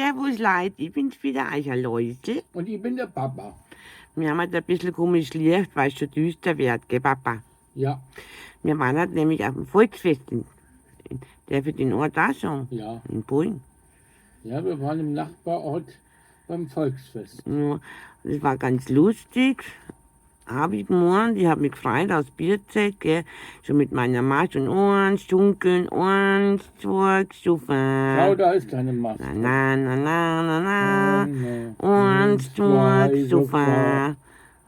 Servus Leute, ich bin's wieder, euer Läusel. Und ich bin der Papa. Wir haben halt ein bisschen komisch Licht, weil es schon düster wird, gell Papa? Ja, Wir waren halt nämlich auf dem Volksfest. Darf ich den Ort auch sagen? ja. In Polen. Ja, wir waren im Nachbarort beim Volksfest. Ja, das war ganz lustig. Habe ich gemacht, ich habe mich gefreut aus Bierzeit, gell? Schon mit meiner Marsch und eins, dunkeln, eins, zwei, Schau, super. da ist deine Maske. Na, na, na, na, na, na. Eins, zwei, super.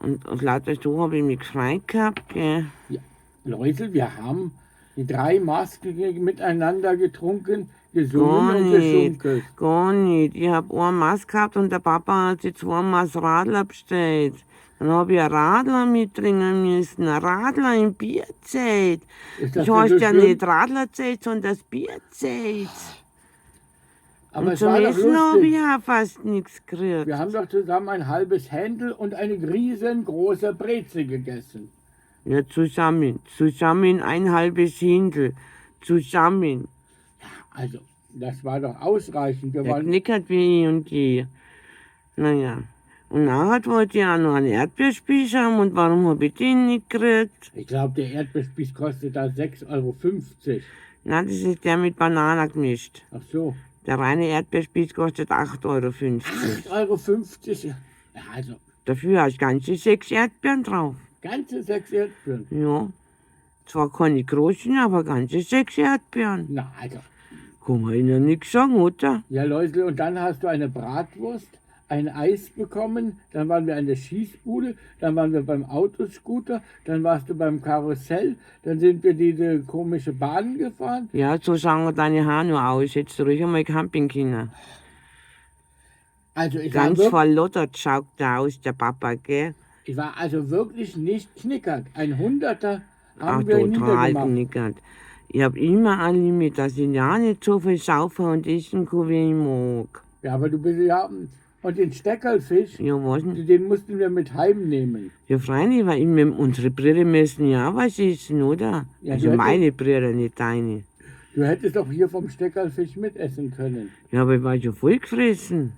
Und lauter so habe ich mich gefreut gehabt, gell? Ja, Leute, wir haben die 3 Masken miteinander getrunken, gesungen und geschunkelt. Gar nicht. Ich habe eine Maske gehabt und der Papa hat sich 2 Maß Radler bestellt. Dann habe ich ein Radler mitbringen müssen. Ein Radler in Bierzeit. Ist Das das heißt nicht so ja schlimm? nicht Radlerzeit, sondern das Bierzeit. Aber Und es zum war doch Essen habe ich lustig. auch fast nichts gekriegt. Wir haben doch zusammen ein halbes Händel und eine riesengroße Breze gegessen. Ja, zusammen ein halbes Hindel. Zusammen. Also, das war doch ausreichend. Wir Der waren, knickert wie ich und je. Naja. Und nachher wollte ich auch noch einen Erdbeerspieß haben. Und warum habe ich den nicht gekriegt? ich glaube, der Erdbeerspieß kostet da 6,50 €. Na, das ist der mit Banane gemischt. Ach so, Der reine Erdbeerspieß kostet 8,50 €. 8,50 €. Ja, also, Dafür hast du ganze 6 Erdbeeren drauf. ganze 6 Erdbeeren. Ja. Zwar keine großen, aber ganze 6 Erdbeeren. Na, also. Kann man ihnen nichts sagen, oder? Ja, Leute, und dann hast du eine Bratwurst, ein Eis bekommen, dann waren wir an der Schießbude, dann waren wir beim Autoscooter, dann warst du beim Karussell, dann sind wir diese komische Bahn gefahren. Ja, so sagen deine Haare nur aus. Jetzt ruhig einmal Campingkinder. Also Ganz verlottert schaut der aus, der Papa, gell? ich war also wirklich nicht knickert. Ein Hunderter Auch haben wir total niedergemacht. knickert. Ich hab immer ein Limit, dass ich ja nicht so viel saufen und essen kann, wie ich mag. Ja, aber du bist ja... Und den Steckerlfisch, Ja, was denn? den mussten wir mit heimnehmen. Ja, freilich, weil unsere Brüder müssen ja auch was essen, oder? Ja, Also du hättest- meine Brüder, nicht deine. Du hättest doch hier vom Steckerlfisch mitessen können. Ja, aber ich war schon voll gefressen.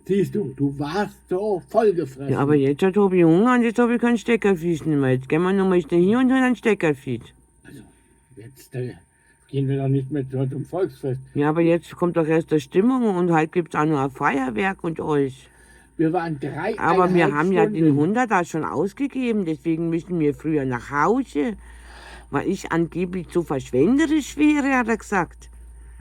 Siehst du, du warst so vollgefressen. Ja, aber jetzt habe ich Hunger und jetzt habe ich keinen Steckerfisch mehr. Jetzt gehen wir nochmal hier und holen einen Steckerfisch. Also, jetzt gehen wir doch nicht mehr zum Volksfest. Ja, aber jetzt kommt doch erst die Stimmung und heute gibt es auch noch ein Feuerwerk und alles. Wir waren 3,5 Aber wir haben ja den Stunden. 100 auch schon ausgegeben, deswegen müssen wir früher nach Hause. Weil ich angeblich zu verschwenderisch wäre, hat er gesagt.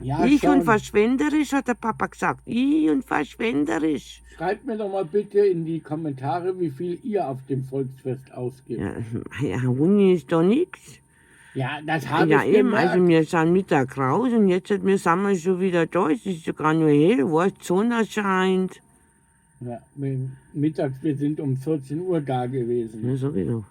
Ja, Ich schon. und verschwenderisch, hat der Papa gesagt. Ich und verschwenderisch. Schreibt mir doch mal bitte in die Kommentare, wie viel ihr auf dem Volksfest ausgibt. Ja, Huni ist doch nichts. Ja, das habe Ja, ich eben, gemerkt. also wir sind Mittag raus und jetzt sind wir schon wieder da. Es ist sogar nur hell, weißt, die Sonne scheint. Ja, mittags, wir sind um 14 Uhr da gewesen. Ja, sowieso.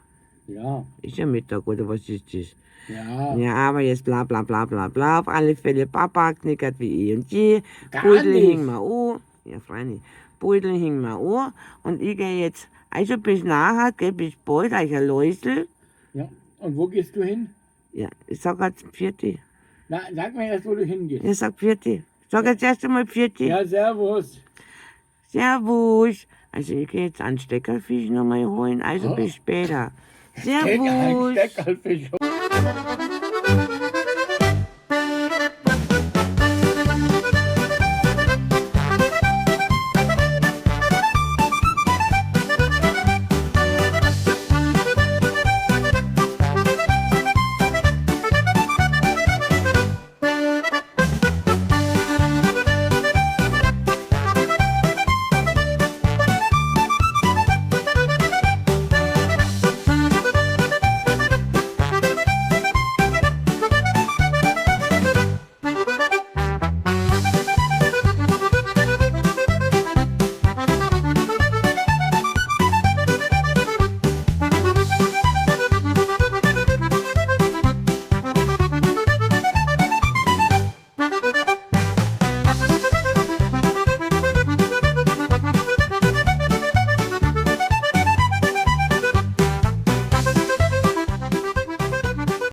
Ja, Ist ja Mittag, oder was ist das? ja. Ja, aber jetzt bla bla bla bla bla. Auf alle Fälle, Papa knickert wie eh und je. Gar Pudel nicht. hing mir an. Ja, freilich. Pudel hing mir an. Und ich gehe jetzt, also bis nachher, gell, bis bald, euer Läusel. Ja. Und wo gehst du hin? Ja, ich sag jetzt Vierte. Na, sag mir erst, wo du hingehst. Ich sag Vierte. Sag jetzt erst einmal Vierte. Ja, servus. Servus. Also ich gehe jetzt einen Steckerfisch nochmal holen, also Oh. bis später. Steck ein Servus. Steckerlfisch.